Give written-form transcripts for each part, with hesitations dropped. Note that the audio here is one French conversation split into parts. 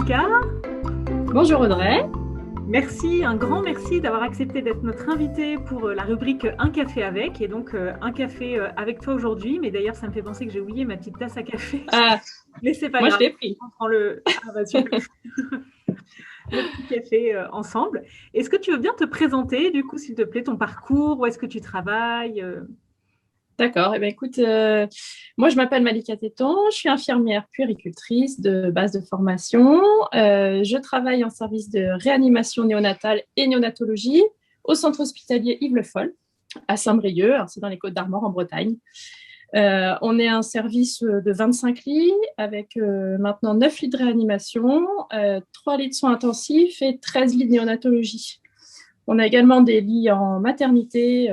Monica. Bonjour Audrey. Merci, un grand merci d'avoir accepté d'être notre invitée pour la rubrique Un café avec. Et donc, un café avec toi aujourd'hui. Mais d'ailleurs, ça me fait penser que j'ai oublié ma petite tasse à café. Mais c'est pas moi grave. Je l'ai pris. On prend le... Ah bah super. Le petit café ensemble. Est-ce que tu veux bien te présenter, du coup, s'il te plaît, ton parcours? Où est-ce que tu travailles? D'accord. Eh bien, écoute, moi, je m'appelle Malika Téton. Je suis infirmière puéricultrice de base de formation. Je travaille en service de réanimation néonatale et néonatologie au centre hospitalier Yves Le Foll, à Saint-Brieuc. C'est dans les Côtes-d'Armor, en Bretagne. On est un service de 25 lits avec maintenant 9 lits de réanimation, 3 lits de soins intensifs et 13 lits de néonatologie. On a également des lits en maternité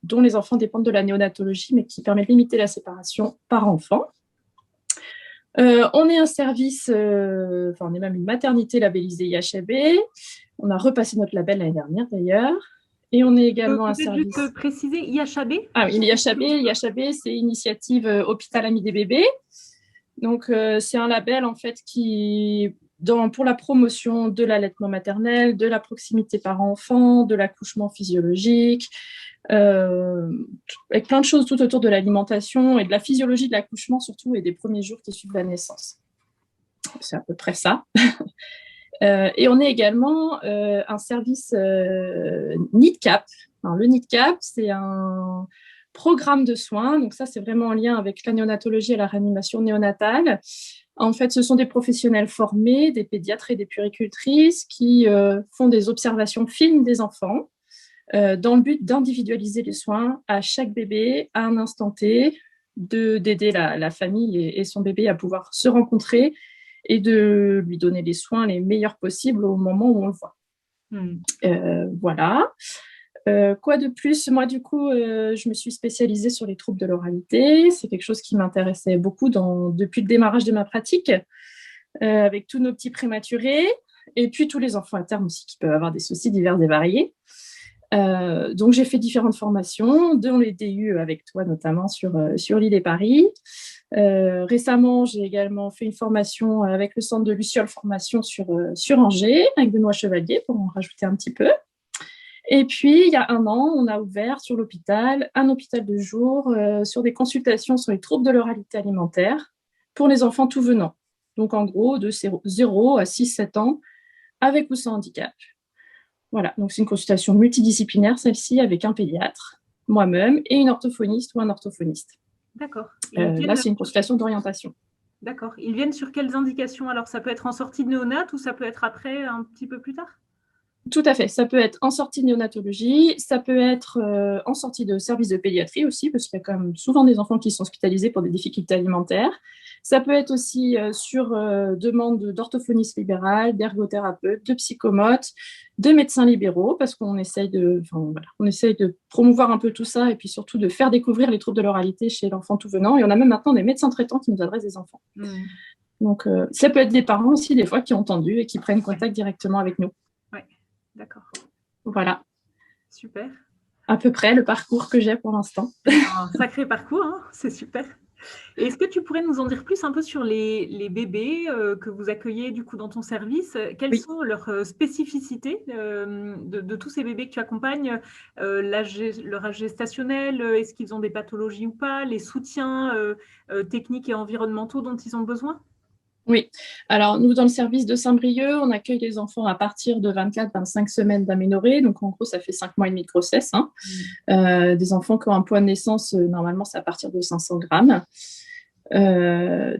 dont les enfants dépendent de la néonatologie, mais qui permet de limiter la séparation par enfant. On est un service, on est même une maternité labellisée IHAB. On a repassé notre label l'année dernière d'ailleurs. Et on est également un service... Juste préciser, IHAB? Ah oui, l'IHAB, c'est Initiative Hôpital Ami des Bébés. Donc, c'est un label en fait qui... pour la promotion de l'allaitement maternel, de la proximité parent-enfant, de l'accouchement physiologique, avec plein de choses tout autour de l'alimentation et de la physiologie de l'accouchement surtout et des premiers jours qui suivent la naissance. C'est à peu près ça. Et on est également un service NIDCAP. Alors, le NIDCAP, c'est un programme de soins. Donc ça, c'est vraiment en lien avec la néonatologie et la réanimation néonatale. En fait, ce sont des professionnels formés, des pédiatres et des puéricultrices qui font des observations fines des enfants dans le but d'individualiser les soins à chaque bébé à un instant T, d'aider la famille et son bébé à pouvoir se rencontrer et de lui donner les soins les meilleurs possibles au moment où on le voit. Voilà. Quoi de plus? Moi, du coup, je me suis spécialisée sur les troubles de l'oralité. C'est quelque chose qui m'intéressait beaucoup depuis le démarrage de ma pratique, avec tous nos petits prématurés et puis tous les enfants à terme aussi qui peuvent avoir des soucis divers et variés. Donc, j'ai fait différentes formations, dont les DU avec toi, notamment sur l'île et Paris. Récemment, j'ai également fait une formation avec le centre de Luciole Formation sur Angers, avec Benoît Chevalier, pour en rajouter un petit peu. Et puis, il y a 1 an, on a ouvert sur l'hôpital un hôpital de jour sur des consultations sur les troubles de l'oralité alimentaire pour les enfants tout venant. Donc, en gros, de 0 à 6-7 ans, avec ou sans handicap. Voilà, donc c'est une consultation multidisciplinaire, celle-ci, avec un pédiatre, moi-même, et une orthophoniste ou un orthophoniste. D'accord. Là, c'est une consultation d'orientation. D'accord. Ils viennent sur quelles indications? Alors, ça peut être en sortie de néonat ou ça peut être après, un petit peu plus tard? Tout à fait. Ça peut être en sortie de néonatologie, ça peut être en sortie de service de pédiatrie aussi, parce qu'il y a quand même souvent des enfants qui sont hospitalisés pour des difficultés alimentaires. Ça peut être aussi sur demande d'orthophonistes libérales, d'ergothérapeutes, de psychomotes, de médecins libéraux, parce qu'on essaye de promouvoir un peu tout ça et puis surtout de faire découvrir les troubles de l'oralité chez l'enfant tout venant. Et on a même maintenant des médecins traitants qui nous adressent des enfants. Donc, ça peut être des parents aussi, des fois, qui ont entendu et qui prennent contact directement avec nous. D'accord. Voilà. Super. À peu près le parcours que j'ai pour l'instant. Un sacré parcours, hein, c'est super. Et est-ce que tu pourrais nous en dire plus un peu sur les bébés que vous accueillez du coup dans ton service? Quelles sont leurs spécificités de tous ces bébés que tu accompagnes? Leur âge gestationnel, est-ce qu'ils ont des pathologies ou pas? Les soutiens techniques et environnementaux dont ils ont besoin? Oui, alors nous, dans le service de Saint-Brieuc, on accueille les enfants à partir de 24-25 semaines d'aménorrhée. Donc, en gros, ça fait 5 mois et demi de grossesse. Des enfants qui ont un poids de naissance, normalement, c'est à partir de 500 grammes.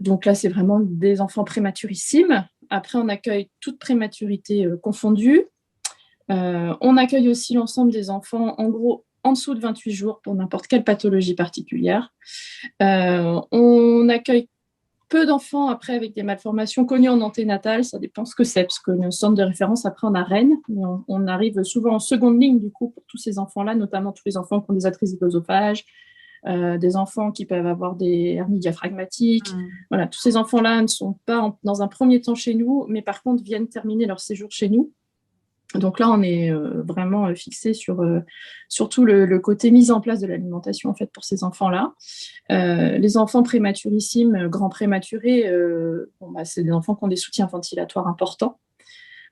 Donc là, c'est vraiment des enfants prématurissimes. Après, on accueille toute prématurité confondue. On accueille aussi l'ensemble des enfants, en gros, en dessous de 28 jours pour n'importe quelle pathologie particulière. On accueille peu d'enfants après avec des malformations connues en anténatal, ça dépend ce que c'est, parce que le centre de référence après on a Rennes, mais on arrive souvent en seconde ligne du coup pour tous ces enfants-là, notamment tous les enfants qui ont des atrésies de l'œsophage, des enfants qui peuvent avoir des hernies diaphragmatiques. Voilà, tous ces enfants-là ne sont pas dans un premier temps chez nous, mais par contre viennent terminer leur séjour chez nous. Donc là, on est vraiment fixé sur surtout le côté mise en place de l'alimentation en fait, pour ces enfants-là. Les enfants prématurissimes, grands prématurés, c'est des enfants qui ont des soutiens ventilatoires importants,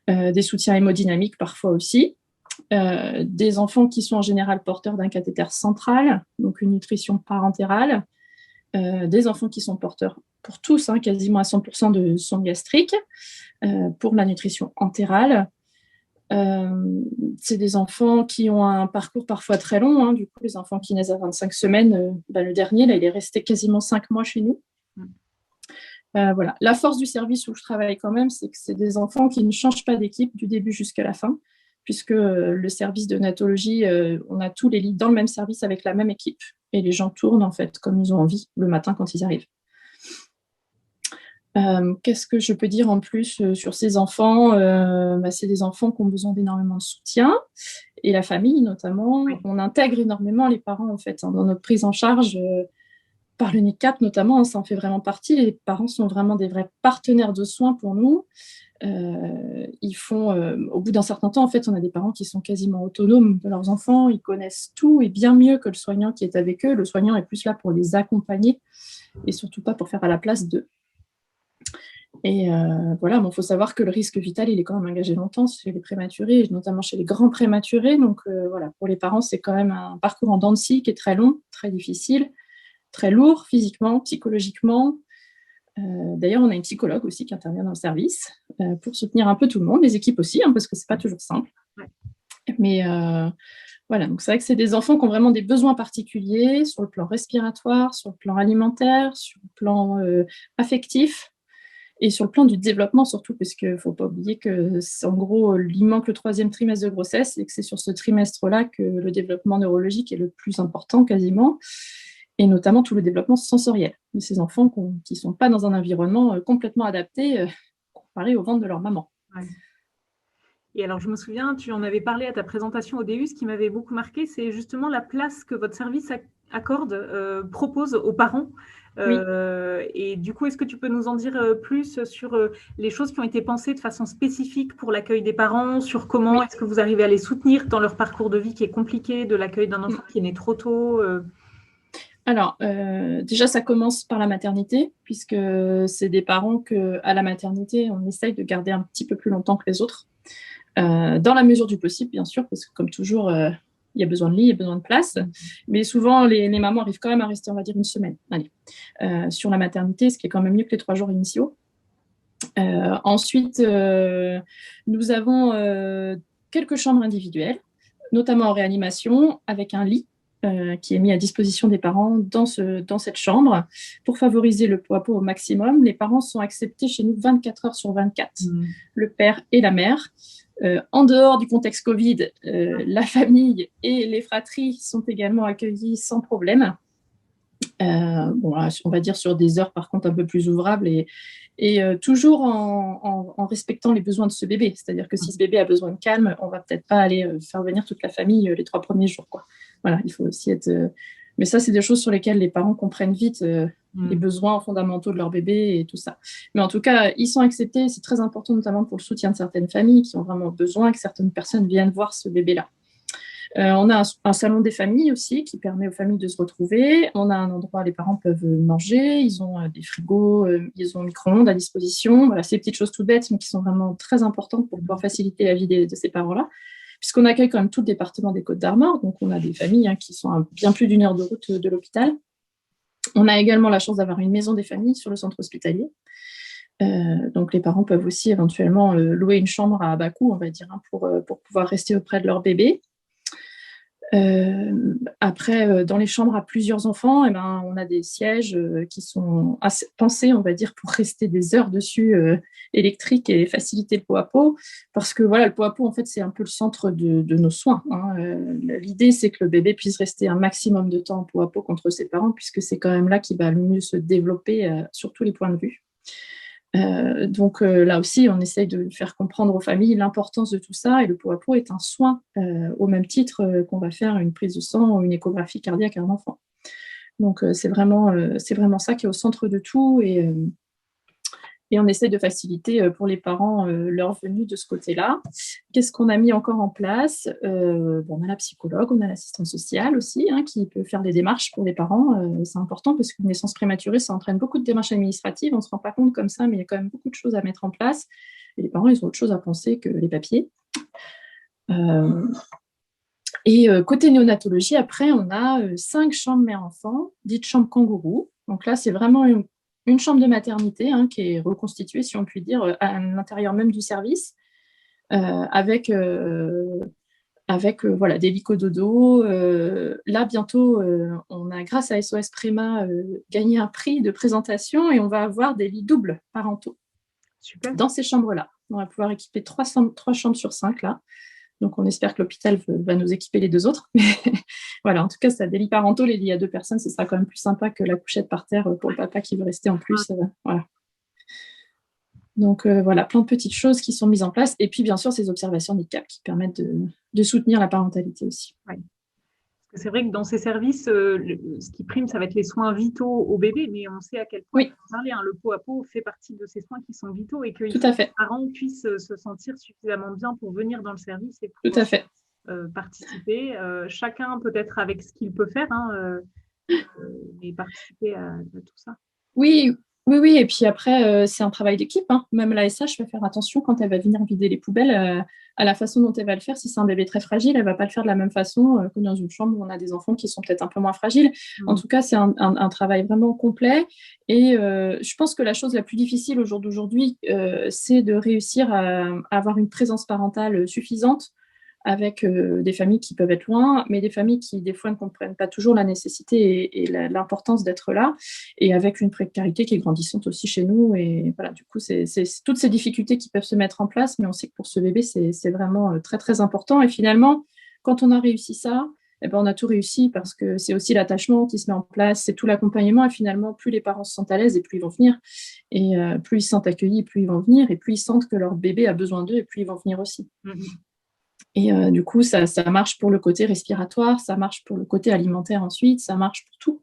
des soutiens hémodynamiques parfois aussi. Des enfants qui sont en général porteurs d'un cathéter central, donc une nutrition parentérale, des enfants qui sont porteurs pour tous, quasiment à 100% de sonde gastrique, pour la nutrition entérale. C'est des enfants qui ont un parcours parfois très long. Du coup, les enfants qui naissent à 25 semaines, le dernier, là, il est resté quasiment 5 mois chez nous. Voilà. La force du service où je travaille quand même, c'est que c'est des enfants qui ne changent pas d'équipe du début jusqu'à la fin, puisque le service de natologie, on a tous les lits dans le même service avec la même équipe. Et les gens tournent, en fait, comme ils ont envie le matin quand ils arrivent. Qu'est-ce que je peux dire en plus sur ces enfants? C'est des enfants qui ont besoin d'énormément de soutien, et la famille notamment. Oui. On intègre énormément les parents, en fait, dans notre prise en charge. Par le NICAP notamment, ça en fait vraiment partie. Les parents sont vraiment des vrais partenaires de soins pour nous. Ils font, au bout d'un certain temps, en fait, on a des parents qui sont quasiment autonomes de leurs enfants. Ils connaissent tout et bien mieux que le soignant qui est avec eux. Le soignant est plus là pour les accompagner et surtout pas pour faire à la place d'eux. Et voilà, il faut savoir que le risque vital, il est quand même engagé longtemps chez les prématurés, notamment chez les grands prématurés. Donc voilà, pour les parents, c'est quand même un parcours en dents de scie qui est très long, très difficile, très lourd physiquement, psychologiquement. D'ailleurs, on a une psychologue aussi qui intervient dans le service pour soutenir un peu tout le monde, les équipes aussi, parce que c'est pas toujours simple. Ouais. Mais voilà, donc c'est vrai que c'est des enfants qui ont vraiment des besoins particuliers sur le plan respiratoire, sur le plan alimentaire, sur le plan affectif. Et sur le plan du développement surtout, parce qu'il ne faut pas oublier que, en gros, il manque le 3e trimestre de grossesse et que c'est sur ce trimestre-là que le développement neurologique est le plus important quasiment, et notamment tout le développement sensoriel de ces enfants qui ne sont pas dans un environnement complètement adapté comparé au ventre de leur maman. Ouais. Et alors, je me souviens, tu en avais parlé à ta présentation au début, ce qui m'avait beaucoup marqué, c'est justement la place que votre service propose aux parents. Oui. Et du coup, est-ce que tu peux nous en dire plus sur les choses qui ont été pensées de façon spécifique pour l'accueil des parents, sur comment est-ce que vous arrivez à les soutenir dans leur parcours de vie qui est compliqué, de l'accueil d'un enfant qui est né trop tôt Alors, déjà, ça commence par la maternité, puisque c'est des parents qu'à la maternité, on essaye de garder un petit peu plus longtemps que les autres. Dans la mesure du possible, bien sûr, parce que comme toujours, il y a besoin de lit, il y a besoin de place. Mais souvent, les mamans arrivent quand même à rester, on va dire, une semaine sur la maternité, ce qui est quand même mieux que les 3 jours initiaux. Ensuite, nous avons quelques chambres individuelles, notamment en réanimation, avec un lit qui est mis à disposition des parents dans cette chambre pour favoriser le pot à pot au maximum. Les parents sont acceptés chez nous 24 heures sur 24, le père et la mère. En dehors du contexte Covid, la famille et les fratries sont également accueillis sans problème. On va dire sur des heures par contre un peu plus ouvrables et toujours en respectant les besoins de ce bébé. C'est-à-dire que si ce bébé a besoin de calme, on va peut-être pas aller faire venir toute la famille les 3 premiers jours, quoi. Voilà, il faut aussi être... Mais ça, c'est des choses sur lesquelles les parents comprennent vite les besoins fondamentaux de leur bébé et tout ça. Mais en tout cas, ils sont acceptés. C'est très important, notamment pour le soutien de certaines familles qui ont vraiment besoin que certaines personnes viennent voir ce bébé-là. On a un salon des familles aussi qui permet aux familles de se retrouver. On a un endroit où les parents peuvent manger. Ils ont des frigos, ils ont un micro-ondes à disposition. Voilà, c'est des petites choses toutes bêtes, mais qui sont vraiment très importantes pour pouvoir faciliter la vie de ces parents-là. Puisqu'on accueille quand même tout le département des Côtes-d'Armor, donc on a des familles qui sont à bien plus d'1 heure de route de l'hôpital. On a également la chance d'avoir une maison des familles sur le centre hospitalier. Donc les parents peuvent aussi éventuellement louer une chambre à bas coût, on va dire, pour pouvoir rester auprès de leur bébé. Après, dans les chambres à plusieurs enfants, on a des sièges qui sont pensés, on va dire, pour rester des heures dessus électriques et faciliter le pot à pot. Parce que voilà, le pot à pot, en fait, c'est un peu le centre de nos soins. L'idée, c'est que le bébé puisse rester un maximum de temps en pot à pot contre ses parents, puisque c'est quand même là qu'il va le mieux se développer sur tous les points de vue. Donc là aussi, on essaye de faire comprendre aux familles l'importance de tout ça, et le pot à pot est un soin au même titre qu'on va faire une prise de sang ou une échographie cardiaque à un enfant. Donc c'est vraiment ça qui est au centre de tout, et Et on essaie de faciliter pour les parents leur venue de ce côté-là. Qu'est-ce qu'on a mis encore en place? On a la psychologue, on a l'assistante sociale aussi, hein, qui peut faire des démarches pour les parents. C'est important parce qu'une naissance prématurée, ça entraîne beaucoup de démarches administratives. On ne se rend pas compte comme ça, mais il y a quand même beaucoup de choses à mettre en place. Et les parents, ils ont autre chose à penser que les papiers. Côté néonatologie, après, on a 5 chambres mère-enfant, dites chambres kangourou. Donc là, c'est vraiment une chambre de maternité qui est reconstituée, si on peut dire, à l'intérieur même du service, avec voilà, des lits cododo. Là, bientôt, on a, grâce à SOS Préma, gagné un prix de présentation et on va avoir des lits doubles parentaux. Super. Dans ces chambres-là. On va pouvoir équiper 3 chambres sur 5, là. Donc, on espère que l'hôpital va nous équiper les 2 autres. Mais voilà, en tout cas, ça a des lits parentaux, les lits à 2 personnes, ce sera quand même plus sympa que la couchette par terre pour le papa qui veut rester en plus. Voilà. Donc, voilà, plein de petites choses qui sont mises en place. Et puis, bien sûr, ces observations handicap qui permettent de soutenir la parentalité aussi. Ouais. C'est vrai que dans ces services, ce qui prime, ça va être les soins vitaux au bébé, mais on sait à quel point, le pot à pot fait partie de ces soins qui sont vitaux et que les parents puissent se sentir suffisamment bien pour venir dans le service et pouvoir participer. Chacun peut-être avec ce qu'il peut faire, mais participer à tout ça. Oui. Et puis après, c'est un travail d'équipe. Même la SH va faire attention quand elle va venir vider les poubelles à la façon dont elle va le faire. Si c'est un bébé très fragile, elle ne va pas le faire de la même façon que dans une chambre où on a des enfants qui sont peut-être un peu moins fragiles. En tout cas, c'est un travail vraiment complet. Et je pense que la chose la plus difficile au jour d'aujourd'hui, c'est de réussir à avoir une présence parentale suffisante avec des familles qui peuvent être loin, mais des familles qui, des fois, ne comprennent pas toujours la nécessité et l'importance d'être là, et avec une précarité qui est grandissante aussi chez nous. Et voilà, du coup, c'est toutes ces difficultés qui peuvent se mettre en place, mais on sait que pour ce bébé, c'est vraiment très, très important. Et finalement, quand on a réussi ça, on a tout réussi parce que c'est aussi l'attachement qui se met en place, c'est tout l'accompagnement. Et finalement, plus les parents se sentent à l'aise et plus ils vont venir. Et plus ils se sentent accueillis, plus ils vont venir. Et plus ils sentent que leur bébé a besoin d'eux, et plus ils vont venir aussi. Et du coup, ça marche pour le côté respiratoire, ça marche pour le côté alimentaire ensuite, ça marche pour tout.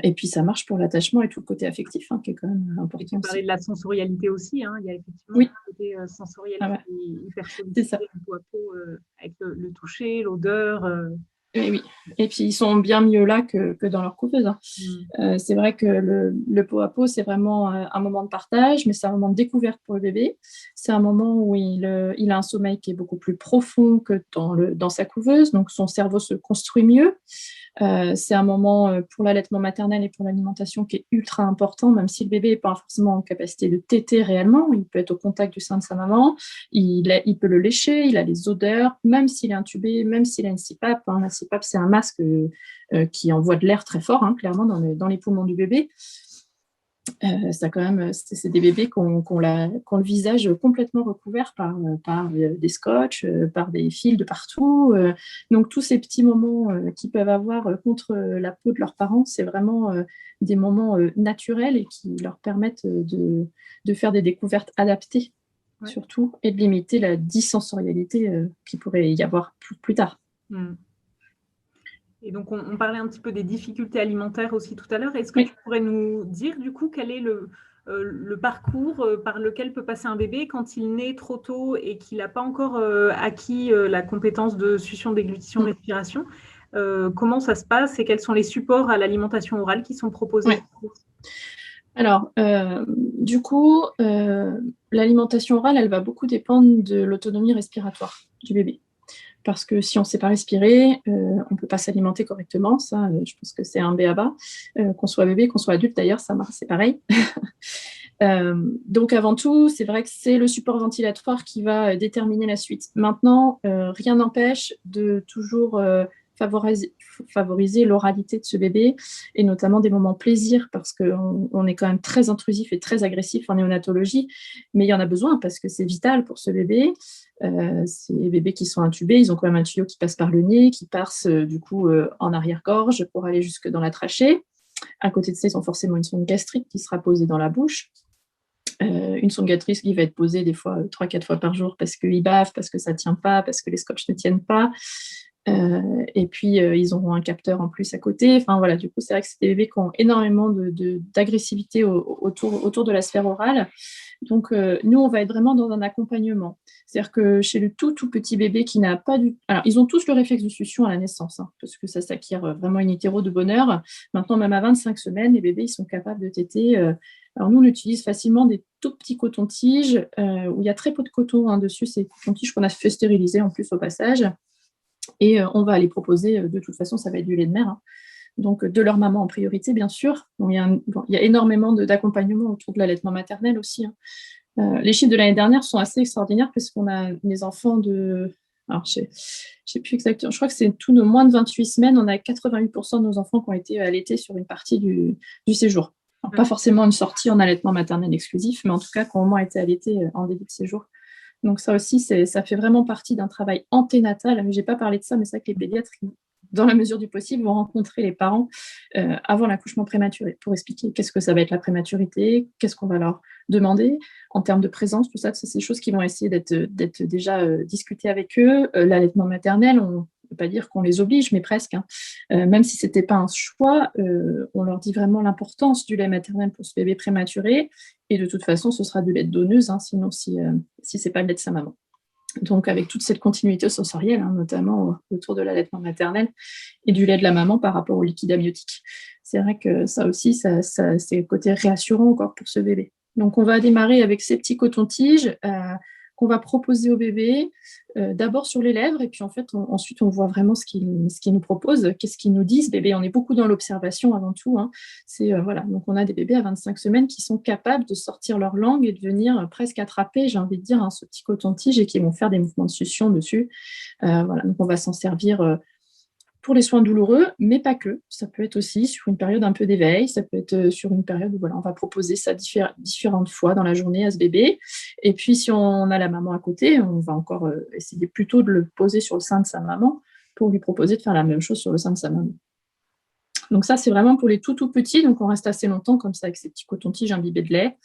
Et puis, ça marche pour l'attachement et tout le côté affectif, qui est quand même important. Et tu parlais de la sensorialité aussi. Il y a effectivement le côté sensoriel qui est hyper sollicité, peau à peau, avec le toucher, l'odeur. Oui. Et puis, ils sont bien mieux là que dans leur couveuse. C'est vrai que le pot à peau, c'est vraiment un moment de partage, mais c'est un moment de découverte pour le bébé. C'est un moment où il a un sommeil qui est beaucoup plus profond que dans sa couveuse, donc son cerveau se construit mieux. C'est un moment pour l'allaitement maternel et pour l'alimentation qui est ultra important, même si le bébé n'est pas forcément en capacité de téter réellement, il peut être au contact du sein de sa maman, il peut le lécher, il a les odeurs, même s'il est intubé, même s'il a une CPAP. La CPAP, c'est un masque qui envoie de l'air très fort, clairement, dans les poumons du bébé. Ça quand même, c'est des bébés qui ont le visage complètement recouvert par des scotch, par des fils de partout. Donc tous ces petits moments qu'ils peuvent avoir contre la peau de leurs parents, c'est vraiment des moments naturels et qui leur permettent de faire des découvertes adaptées, surtout, et de limiter la dissensorialité qu'il pourrait y avoir plus tard. Et donc, on parlait un petit peu des difficultés alimentaires aussi tout à l'heure. Est-ce que tu pourrais nous dire, du coup, quel est le parcours par lequel peut passer un bébé quand il naît trop tôt et qu'il n'a pas encore acquis la compétence de succion, déglutition, respiration? Comment ça se passe et quels sont les supports à l'alimentation orale qui sont proposés? Alors, du coup, l'alimentation orale, elle va beaucoup dépendre de l'autonomie respiratoire du bébé. Parce que si on ne sait pas respirer, on ne peut pas s'alimenter correctement. Ça, je pense que c'est un b.a.-ba. Qu'on soit bébé, qu'on soit adulte d'ailleurs, ça marche, c'est pareil. Donc avant tout, c'est vrai que c'est le support ventilatoire qui va déterminer la suite. Maintenant, rien n'empêche de toujours favoriser l'oralité de ce bébé, et notamment des moments plaisir, parce qu'on est quand même très intrusif et très agressif en néonatologie, mais il y en a besoin parce que c'est vital pour ce bébé. Ces bébés qui sont intubés, ils ont quand même un tuyau qui passe par le nez, qui passe du coup en arrière-gorge pour aller jusque dans la trachée. À côté de ça, ils ont forcément une sonde gastrique qui sera posée dans la bouche. Une sonde gastrique qui va être posée des fois 3-4 fois par jour parce qu'ils bavent, parce que ça ne tient pas, parce que les scotch ne tiennent pas. Et puis, ils auront un capteur en plus à côté. Enfin, voilà, du coup, c'est vrai que c'est des bébés qui ont énormément d'agressivité autour de la sphère orale. Donc, nous, on va être vraiment dans un accompagnement. C'est-à-dire que chez le tout petit bébé qui n'a pas du... Alors, ils ont tous le réflexe de succion à la naissance, hein, parce que ça s'acquiert vraiment in utero de bonheur. Maintenant, même à 25 semaines, les bébés, ils sont capables de téter. Alors, nous, on utilise facilement des tout petits cotons-tiges, où il y a très peu de coton hein, dessus. C'est des cotons-tiges qu'on a fait stériliser en plus au passage. Et on va les proposer, de toute façon, ça va être du lait de mère, hein. Donc de leur maman en priorité, bien sûr. Donc, il y a énormément d'accompagnement autour de l'allaitement maternel aussi, hein. Les chiffres de l'année dernière sont assez extraordinaires parce qu'on a des enfants de... Alors, je ne sais plus exactement, je crois que c'est tous nos moins de 28 semaines, on a 88% de nos enfants qui ont été allaités sur une partie du séjour. Alors, pas forcément une sortie en allaitement maternel exclusif, mais en tout cas qui ont au moins été allaités en début de séjour. Donc ça aussi, ça fait vraiment partie d'un travail anténatal. Je n'ai pas parlé de ça, mais c'est vrai que les pédiatres, dans la mesure du possible, vont rencontrer les parents avant l'accouchement prématuré pour expliquer qu'est-ce que ça va être la prématurité, qu'est-ce qu'on va leur demander en termes de présence, tout ça, c'est des choses qui vont essayer d'être déjà discutées avec eux. L'allaitement maternel, on ne peut pas dire qu'on les oblige, mais presque, hein. Même si ce n'était pas un choix, on leur dit vraiment l'importance du lait maternel pour ce bébé prématuré. Et de toute façon, ce sera du lait de donneuse, hein, sinon si ce n'est pas le lait de sa maman. Donc, avec toute cette continuité sensorielle, hein, notamment autour de l'allaitement maternel et du lait de la maman par rapport au liquide amniotique. C'est vrai que ça aussi, c'est le côté réassurant encore pour ce bébé. Donc, on va démarrer avec ces petits cotons-tiges qu'on va proposer au bébé, d'abord sur les lèvres, et puis en fait, ensuite, on voit vraiment ce qu'il nous propose, qu'est-ce qu'il nous dit, ce bébé. On est beaucoup dans l'observation avant tout, hein. Voilà. Donc, on a des bébés à 25 semaines qui sont capables de sortir leur langue et de venir presque attraper, j'ai envie de dire, hein, ce petit coton-tige et qui vont faire des mouvements de succion dessus. Voilà. Donc, on va s'en servir pour les soins douloureux, mais pas que. Ça peut être aussi sur une période un peu d'éveil, ça peut être sur une période où voilà, on va proposer ça différentes fois dans la journée à ce bébé. Et puis, si on a la maman à côté, on va encore essayer plutôt de le poser sur le sein de sa maman pour lui proposer de faire la même chose sur le sein de sa maman. Donc ça, c'est vraiment pour les tout petits. Donc, on reste assez longtemps comme ça avec ces petits cotons-tiges imbibés de lait.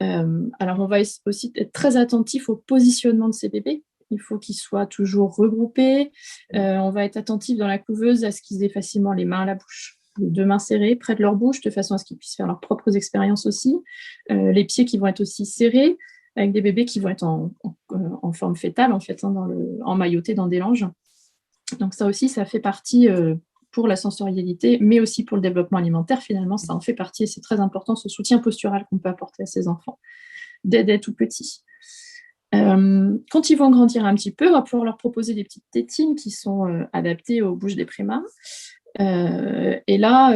Alors, on va aussi être très attentif au positionnement de ces bébés. Il faut qu'ils soient toujours regroupés. On va être attentif dans la couveuse à ce qu'ils aient facilement les mains à la bouche, les deux mains serrées près de leur bouche, de façon à ce qu'ils puissent faire leurs propres expériences aussi. Les pieds qui vont être aussi serrés, avec des bébés qui vont être en forme fétale, en fait, hein, emmaillotés dans des langes. Donc ça aussi, ça fait partie pour la sensorialité, mais aussi pour le développement alimentaire, finalement, ça en fait partie et c'est très important, ce soutien postural qu'on peut apporter à ces enfants dès tout petits. Quand ils vont grandir un petit peu, on va pouvoir leur proposer des petites tétines qui sont adaptées aux bouches des prémas. Et là,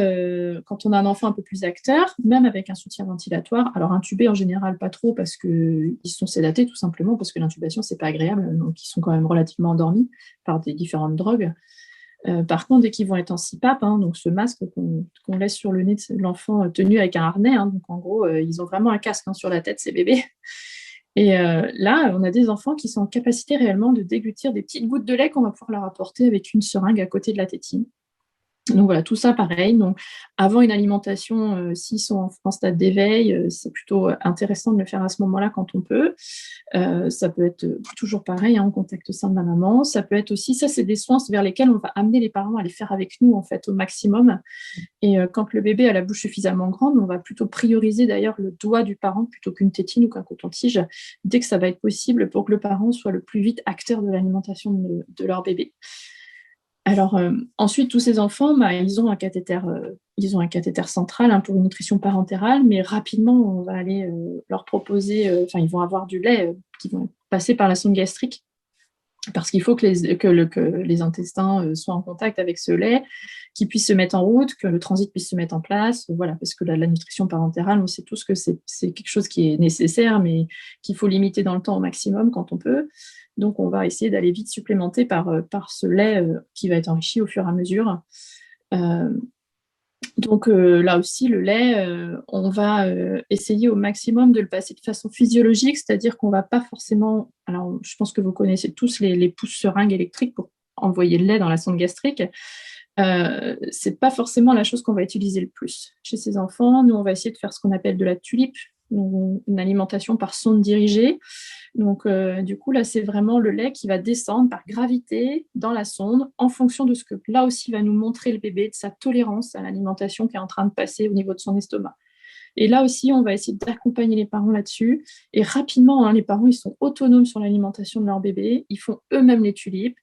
quand on a un enfant un peu plus acteur, même avec un soutien ventilatoire, alors intubé en général pas trop parce qu'ils sont sédatés tout simplement parce que l'intubation c'est pas agréable, donc ils sont quand même relativement endormis par des différentes drogues. Par contre, dès qu'ils vont être en CPAP, hein, donc ce masque qu'on laisse sur le nez de l'enfant tenu avec un harnais, hein, donc en gros, ils ont vraiment un casque sur la tête, ces bébés. Et là, on a des enfants qui sont en capacité réellement de déglutir des petites gouttes de lait qu'on va pouvoir leur apporter avec une seringue à côté de la tétine. Donc voilà, tout ça pareil. Donc, avant une alimentation, s'ils sont en stade d'éveil, c'est plutôt intéressant de le faire à ce moment-là quand on peut. Ça peut être toujours pareil, hein, en contact sein de la maman. Ça peut être aussi, ça c'est des soins vers lesquels on va amener les parents à les faire avec nous en fait au maximum. Et quand le bébé a la bouche suffisamment grande, on va plutôt prioriser d'ailleurs le doigt du parent plutôt qu'une tétine ou qu'un coton-tige dès que ça va être possible pour que le parent soit le plus vite acteur de l'alimentation de leur bébé. Alors ensuite, tous ces enfants, ils ont un cathéter central, hein, pour une nutrition parentérale, mais rapidement, on va aller leur proposer, ils vont avoir du lait qui vont passer par la sonde gastrique, parce qu'il faut que les intestins soient en contact avec ce lait, qu'ils puissent se mettre en route, que le transit puisse se mettre en place, voilà, parce que la nutrition parentérale, on sait tous que c'est quelque chose qui est nécessaire, mais qu'il faut limiter dans le temps au maximum quand on peut. Donc, on va essayer d'aller vite supplémenter par ce lait qui va être enrichi au fur et à mesure. Donc, là aussi, le lait, on va essayer au maximum de le passer de façon physiologique, c'est-à-dire qu'on ne va pas forcément... Alors, je pense que vous connaissez tous les pouces-seringues électriques pour envoyer le lait dans la sonde gastrique. C'est pas forcément la chose qu'on va utiliser le plus chez ces enfants. Nous, on va essayer de faire ce qu'on appelle de la tulipe, une alimentation par sonde dirigée. Donc, du coup, là, c'est vraiment le lait qui va descendre par gravité dans la sonde en fonction de ce que, là aussi, va nous montrer le bébé, de sa tolérance à l'alimentation qui est en train de passer au niveau de son estomac. Et là aussi, on va essayer d'accompagner les parents là-dessus. Et rapidement, hein, les parents, ils sont autonomes sur l'alimentation de leur bébé. Ils font eux-mêmes les tulipes.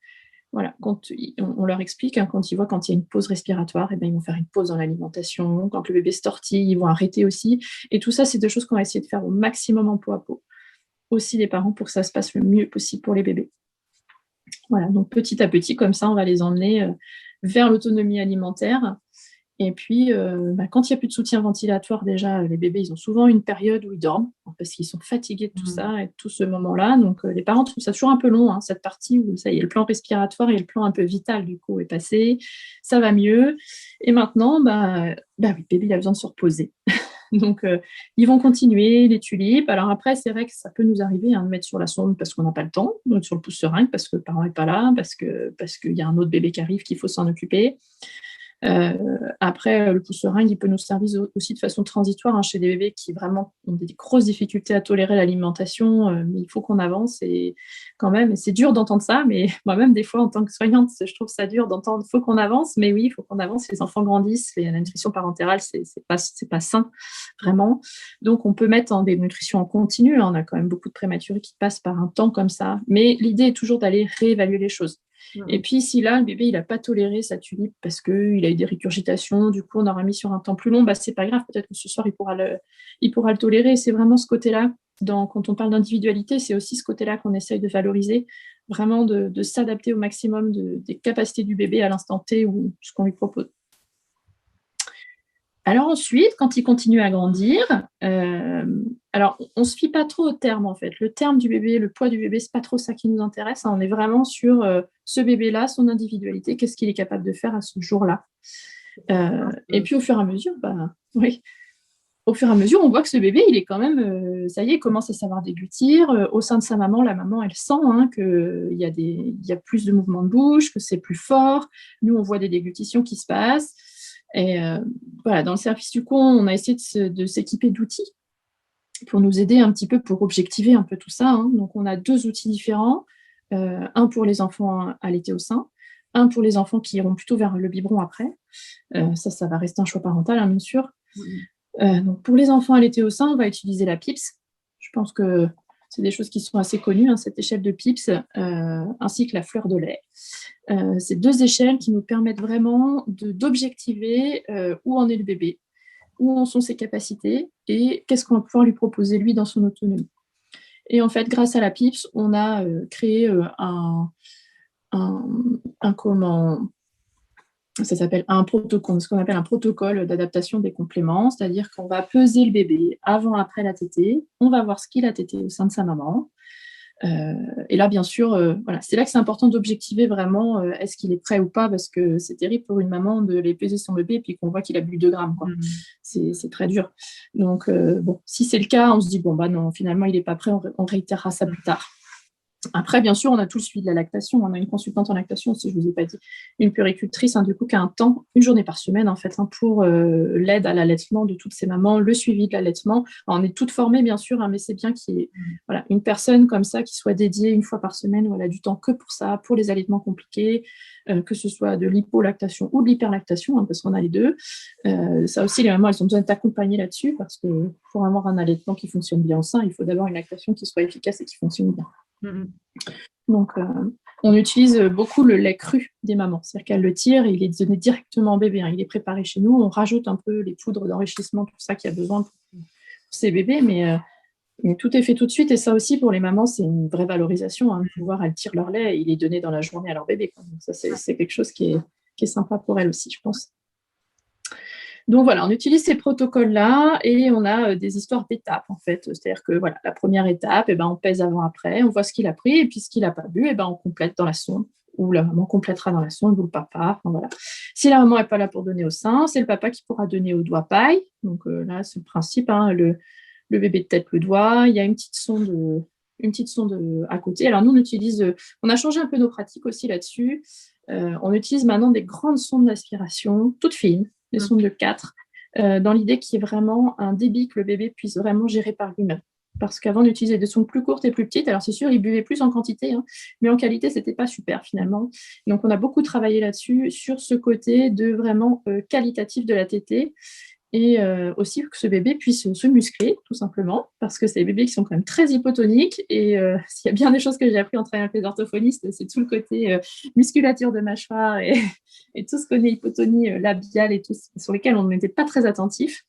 Voilà, quand on leur explique, hein, quand ils voient quand il y a une pause respiratoire, eh ben, ils vont faire une pause dans l'alimentation. Quand le bébé se tortille, ils vont arrêter aussi. Et tout ça, c'est des choses qu'on va essayer de faire au maximum en pot à pot. Aussi les parents pour que ça se passe le mieux possible pour les bébés. Voilà, donc petit à petit, comme ça, on va les emmener vers l'autonomie alimentaire. Et puis, quand il n'y a plus de soutien ventilatoire, déjà, les bébés, ils ont souvent une période où ils dorment parce qu'ils sont fatigués de tout ça et de tout ce moment-là. Donc, les parents trouvent ça toujours un peu long, hein, cette partie où ça y est, le plan respiratoire et le plan un peu vital, du coup, est passé. Ça va mieux. Et maintenant, oui, le bébé, il a besoin de se reposer. Donc, ils vont continuer les tulipes. Alors après, c'est vrai que ça peut nous arriver de mettre sur la sonde parce qu'on n'a pas le temps, donc sur le pouce-seringue parce que le parent n'est pas là, parce qu'il y a un autre bébé qui arrive, qu'il faut s'en occuper. Après, le pouce-seringue, il peut nous servir aussi de façon transitoire, hein, chez des bébés qui vraiment ont des grosses difficultés à tolérer l'alimentation, mais il faut qu'on avance. Et quand même, c'est dur d'entendre ça, mais moi-même, des fois, en tant que soignante, je trouve ça dur d'entendre il faut qu'on avance, mais oui, il faut qu'on avance. Les enfants grandissent, la nutrition parentale, c'est pas sain, vraiment. Donc, on peut mettre en des nutritions en continu, hein, on a quand même beaucoup de prématurés qui passent par un temps comme ça, mais l'idée est toujours d'aller réévaluer les choses. Et puis, si là, le bébé, il n'a pas toléré sa tulipe parce qu'il a eu des régurgitations, du coup, on aura mis sur un temps plus long, c'est pas grave, peut-être que ce soir, il pourra le tolérer. C'est vraiment ce côté-là, quand on parle d'individualité, c'est aussi ce côté-là qu'on essaye de valoriser, vraiment de s'adapter au maximum des capacités du bébé à l'instant T ou ce qu'on lui propose. Alors ensuite, quand il continue à grandir, alors on ne se fie pas trop au terme en fait. Le terme du bébé, le poids du bébé, c'est pas trop ça qui nous intéresse. On est vraiment sur ce bébé-là, son individualité, qu'est-ce qu'il est capable de faire à ce jour-là. Et puis au fur et à mesure, oui, au fur et à mesure, on voit que ce bébé, il est quand même, ça y est, il commence à savoir déglutir. Au sein de sa maman, la maman, elle sent qu'il y a plus de mouvements de bouche, que c'est plus fort. Nous, on voit des déglutitions qui se passent. Et voilà, dans le service du con, on a essayé de s'équiper d'outils pour nous aider un petit peu, pour objectiver un peu tout ça, hein. Donc, on a 2 outils différents, un pour les enfants allaités au sein, un pour les enfants qui iront plutôt vers le biberon après. Ça va rester un choix parental, hein, bien sûr. Donc, pour les enfants allaités au sein, on va utiliser la PIPS. Je pense que c'est des choses qui sont assez connues, hein, cette échelle de PIPS, ainsi que la fleur de lait. C'est 2 échelles qui nous permettent vraiment d'objectiver où en est le bébé, où en sont ses capacités et qu'est-ce qu'on va pouvoir lui proposer lui dans son autonomie. Et en fait, grâce à la PIPS, on a créé ça s'appelle ce qu'on appelle un protocole d'adaptation des compléments, c'est-à-dire qu'on va peser le bébé avant-après la tétée, on va voir ce qu'il a tété au sein de sa maman. Et là, bien sûr, voilà, c'est là que c'est important d'objectiver vraiment est-ce qu'il est prêt ou pas, parce que c'est terrible pour une maman de les peser son bébé et puis qu'on voit qu'il a bu 2 grammes, quoi. C'est très dur. Donc, si c'est le cas, on se dit, non, finalement, il n'est pas prêt, on réitérera ça plus tard. Après, bien sûr, on a tout le suivi de la lactation. On a une consultante en lactation, si je ne vous ai pas dit, une puéricultrice, du coup, qui a un temps, une journée par semaine, en fait, pour l'aide à l'allaitement de toutes ces mamans, le suivi de l'allaitement. On est toutes formées, bien sûr, mais c'est bien qu'il y ait une personne comme ça qui soit dédiée une fois par semaine, où elle a du temps que pour ça, pour les allaitements compliqués, que ce soit de l'hypolactation ou de l'hyperlactation, parce qu'on a les deux. Ça aussi, les mamans, elles ont besoin d'être accompagnées là-dessus, parce que pour avoir un allaitement qui fonctionne bien au sein, il faut d'abord une lactation qui soit efficace et qui fonctionne bien. Donc, on utilise beaucoup le lait cru des mamans, c'est-à-dire qu'elles le tirent et il est donné directement au bébé, hein. Il est préparé chez nous, on rajoute un peu les poudres d'enrichissement, tout ça qu'il y a besoin pour ces bébés, mais tout est fait tout de suite. Et ça aussi, pour les mamans, c'est une vraie valorisation, hein, de pouvoir, elles tirent leur lait et il est donné dans la journée à leur bébé, quoi. Donc ça, c'est quelque chose qui est sympa pour elles aussi, je pense. Donc voilà, on utilise ces protocoles-là et on a des histoires d'étapes en fait. C'est-à-dire que voilà, la première étape, on pèse avant-après, on voit ce qu'il a pris et puis ce qu'il n'a pas bu, on complète dans la sonde. Ou la maman complétera dans la sonde ou le papa. Enfin, voilà. Si la maman n'est pas là pour donner au sein, c'est le papa qui pourra donner au doigt paille. Donc là, c'est le principe, hein, le bébé de tête le doigt. Il y a une petite sonde à côté. Alors nous, on a changé un peu nos pratiques aussi là-dessus. On utilise maintenant des grandes sondes d'aspiration, toutes fines, des sondes de 4, dans l'idée qu'il y ait vraiment un débit que le bébé puisse vraiment gérer par lui-même. Parce qu'avant, on utilisait des sondes plus courtes et plus petites. Alors, c'est sûr, il buvait plus en quantité, hein, mais en qualité, ce n'était pas super finalement. Donc, on a beaucoup travaillé là-dessus, sur ce côté de vraiment qualitatif de la tétée. Et aussi que ce bébé puisse se muscler, tout simplement, parce que c'est des bébés qui sont quand même très hypotoniques. Et s'il y a bien des choses que j'ai appris en travaillant avec les orthophonistes, c'est tout le côté musculature de mâchoire et tout ce qu'on est hypotonie labiale et tout, sur lesquels on n'était pas très attentif.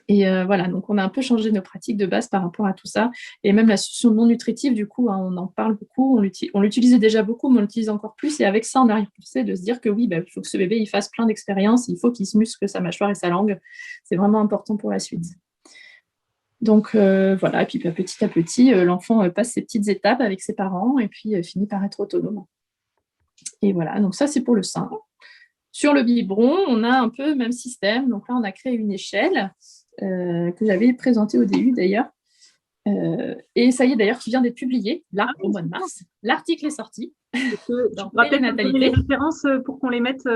Et voilà, donc on a un peu changé nos pratiques de base par rapport à tout ça. Et même la solution non nutritive, du coup, hein, on en parle beaucoup, on l'utilisait déjà beaucoup, mais on l'utilise encore plus. Et avec ça, on arrive poussé de se dire que oui, il faut que ce bébé il fasse plein d'expériences, il faut qu'il se muscle sa mâchoire et sa langue. C'est vraiment important pour la suite. Donc voilà, et puis petit à petit, l'enfant passe ses petites étapes avec ses parents et puis finit par être autonome. Et voilà, donc ça, c'est pour le sein. Sur le biberon, on a un peu le même système. Donc là, on a créé une échelle que j'avais présentée au début d'ailleurs. Et ça y est d'ailleurs, qui vient d'être publié, là, au mois de mars. L'article est sorti. Tu rappelles les références pour qu'on les mette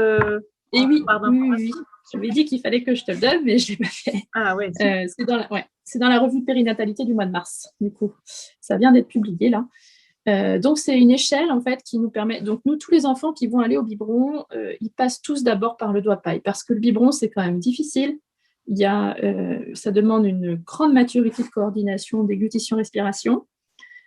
Et oui. Je m'avais dit qu'il fallait que je te le donne, mais je ne l'ai pas fait. Ah ouais. C'est dans la revue de périnatalité du mois de mars, du coup. Ça vient d'être publié, là. Donc, c'est une échelle, en fait, qui nous permet... Donc, nous, tous les enfants qui vont aller au biberon, ils passent tous d'abord par le doigt paille, parce que le biberon, c'est quand même difficile. Ça demande une grande maturité de coordination, déglutition, respiration,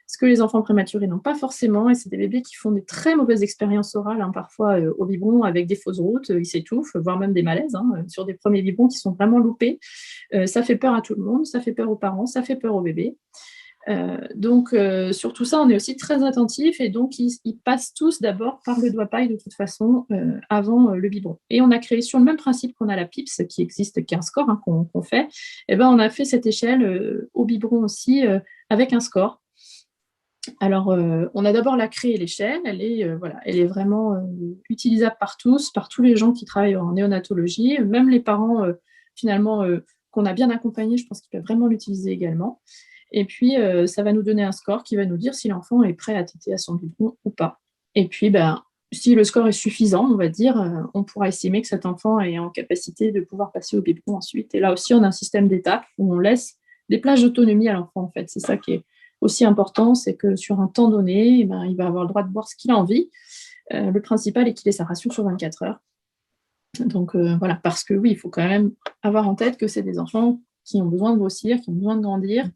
ce que les enfants prématurés n'ont pas forcément, et c'est des bébés qui font des très mauvaises expériences orales, hein, parfois au biberon, avec des fausses routes, ils s'étouffent, voire même des malaises, hein, sur des premiers biberons qui sont vraiment loupés. Ça fait peur à tout le monde, ça fait peur aux parents, ça fait peur aux bébés. Donc, sur tout ça, on est aussi très attentifs, et donc ils passent tous d'abord par le doigt paille de toute façon avant le biberon. Et on a créé sur le même principe qu'on a la PIPS, qui existe, qui est un score hein, qu'on fait, et ben, on a fait cette échelle au biberon aussi avec un score. Alors, on a d'abord la créé, l'échelle, elle est vraiment utilisable par tous les gens qui travaillent en néonatologie, même les parents finalement qu'on a bien accompagnés, je pense qu'ils peuvent vraiment l'utiliser également. Et puis, ça va nous donner un score qui va nous dire si l'enfant est prêt à téter à son biberon ou pas. Et puis, si le score est suffisant, on va dire, on pourra estimer que cet enfant est en capacité de pouvoir passer au biberon ensuite. Et là aussi, on a un système d'étapes où on laisse des plages d'autonomie à l'enfant, en fait. C'est ça qui est aussi important, c'est que sur un temps donné, il va avoir le droit de boire ce qu'il a envie. Le principal est qu'il ait sa ration sur 24 heures. Donc, voilà, parce que oui, il faut quand même avoir en tête que c'est des enfants qui ont besoin de grossir, qui ont besoin de grandir.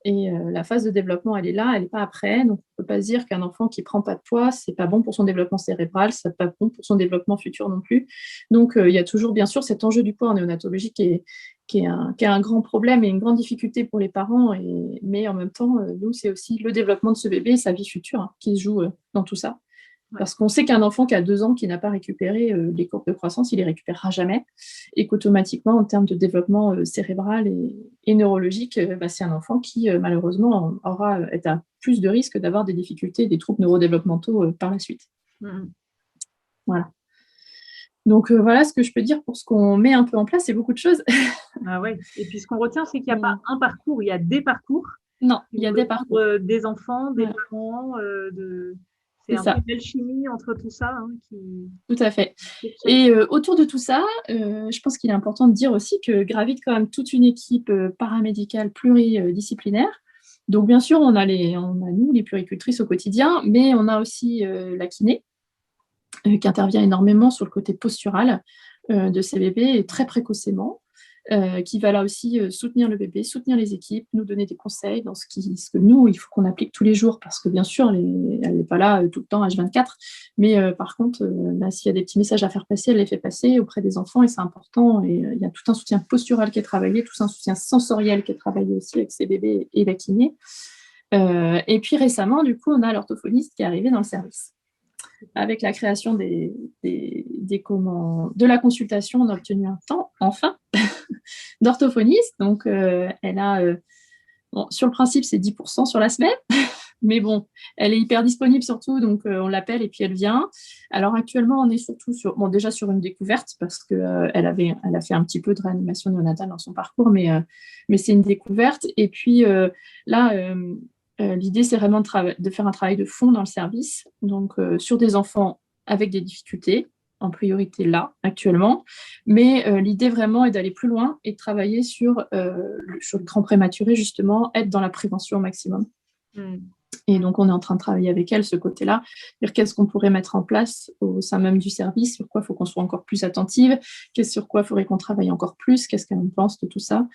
Et la phase de développement, elle est là, elle n'est pas après. Donc, on ne peut pas se dire qu'un enfant qui ne prend pas de poids, ce n'est pas bon pour son développement cérébral, ce n'est pas bon pour son développement futur non plus. Donc, il y a toujours, bien sûr, cet enjeu du poids en néonatologie qui est un grand problème et une grande difficulté pour les parents. Mais en même temps, nous, c'est aussi le développement de ce bébé et sa vie future hein, qui se joue dans tout ça. Parce qu'on sait qu'un enfant qui a 2 ans qui n'a pas récupéré les courbes de croissance, il ne les récupérera jamais. Et qu'automatiquement, en termes de développement cérébral et neurologique, c'est un enfant qui, malheureusement, est à plus de risque d'avoir des difficultés, des troubles neurodéveloppementaux par la suite. Voilà. Donc, voilà ce que je peux dire pour ce qu'on met un peu en place. C'est beaucoup de choses. Ah ouais. Et puis, ce qu'on retient, c'est qu'il n'y a pas un parcours, il y a des parcours. Non, il y a des parcours. Des enfants, des parents, c'est un peu belle chimie entre tout ça. Hein, Tout à fait. Et autour de tout ça, je pense qu'il est important de dire aussi que gravite quand même toute une équipe paramédicale pluridisciplinaire. Donc, bien sûr, on a nous, les puéricultrices au quotidien, mais on a aussi la kiné qui intervient énormément sur le côté postural de ces bébés et très précocement. Qui va là aussi soutenir le bébé, soutenir les équipes, nous donner des conseils dans ce que nous, il faut qu'on applique tous les jours, parce que bien sûr, elle n'est pas là tout le temps, H24, mais par contre, s'il y a des petits messages à faire passer, elle les fait passer auprès des enfants, et c'est important, et il y a tout un soutien postural qui est travaillé, tout un soutien sensoriel qui est travaillé aussi avec ces bébés et la kiné. Et puis récemment, du coup, on a l'orthophoniste qui est arrivé dans le service. Avec la création de la consultation, on a obtenu un temps, enfin, d'orthophoniste. Donc, elle a, sur le principe, c'est 10% sur la semaine. Mais bon, elle est hyper disponible surtout, donc on l'appelle et puis elle vient. Alors actuellement, on est surtout déjà sur une découverte, parce qu'elle elle a fait un petit peu de réanimation néonatale dans son parcours, mais c'est une découverte. Et puis là, l'idée, c'est vraiment de faire un travail de fond dans le service, donc sur des enfants avec des difficultés, en priorité là, actuellement. Mais l'idée vraiment est d'aller plus loin et de travailler sur le grand prématuré, justement, être dans la prévention au maximum. Et donc, on est en train de travailler avec elle ce côté-là, dire qu'est-ce qu'on pourrait mettre en place au sein même du service, sur quoi il faut qu'on soit encore plus attentive, sur quoi il faudrait qu'on travaille encore plus, qu'est-ce qu'elle pense de tout ça,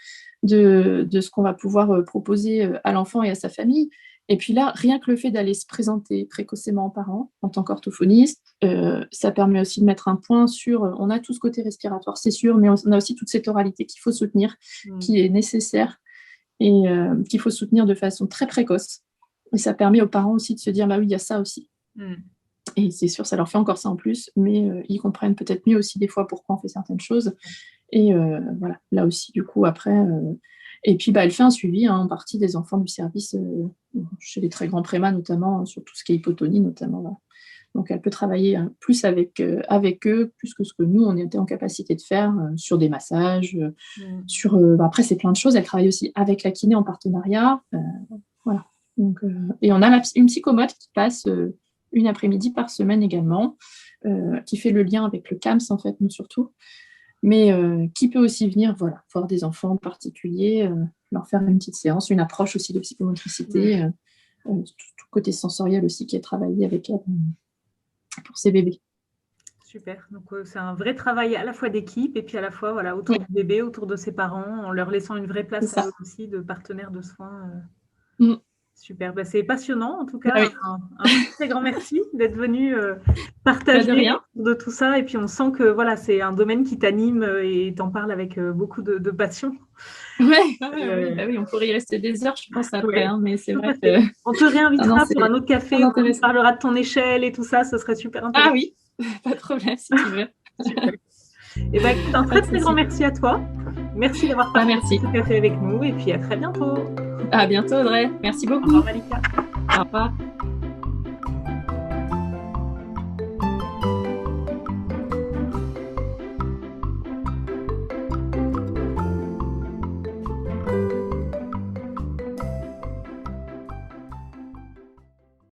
de ce qu'on va pouvoir proposer à l'enfant et à sa famille. Et puis là, rien que le fait d'aller se présenter précocement aux parents en tant qu'orthophoniste, ça permet aussi de mettre un point sur, on a tout ce côté respiratoire, c'est sûr, mais on a aussi toute cette oralité qu'il faut soutenir, qui est nécessaire et qu'il faut soutenir de façon très précoce. Et ça permet aux parents aussi de se dire, bah oui, il y a ça aussi. Et c'est sûr, ça leur fait encore ça en plus, mais ils comprennent peut-être mieux aussi des fois pourquoi on fait certaines choses. Et voilà, là aussi, du coup, après... Et puis, elle fait un suivi en partie des enfants du service, chez les très grands prémas, notamment, sur tout ce qui est hypotonie, notamment. Voilà. Donc, elle peut travailler plus avec eux, plus que ce que nous, on était en capacité de faire, sur des massages, sur... après, c'est plein de choses. Elle travaille aussi avec la kiné en partenariat. Voilà. Donc, et on a une psychomote qui passe une après-midi par semaine également, qui fait le lien avec le CAMS, en fait, nous surtout, mais qui peut aussi venir voir des enfants en particulier, leur faire une petite séance, une approche aussi de psychomotricité, tout côté sensoriel aussi qui est travaillé avec elle pour ces bébés. Super, donc c'est un vrai travail à la fois d'équipe et puis à la fois autour du bébé, autour de ses parents, en leur laissant une vraie place à eux aussi de partenaires de soins. Super, c'est passionnant en tout cas. Un très grand merci d'être venu partager de tout ça. Et puis on sent que c'est un domaine qui t'anime et t'en parles avec beaucoup de passion. Oui, on pourrait y rester des heures, je pense, après. Mais c'est vrai que... On te réinvitera pour un autre café, on parlera de ton échelle et tout ça, ce serait super intéressant. Ah oui, pas de problème si tu veux. Super. Et écoute, un très très grand merci à toi. Merci d'avoir partagé ce café avec nous et puis à très bientôt. À bientôt Audrey, merci beaucoup. Au revoir Malika. Au revoir.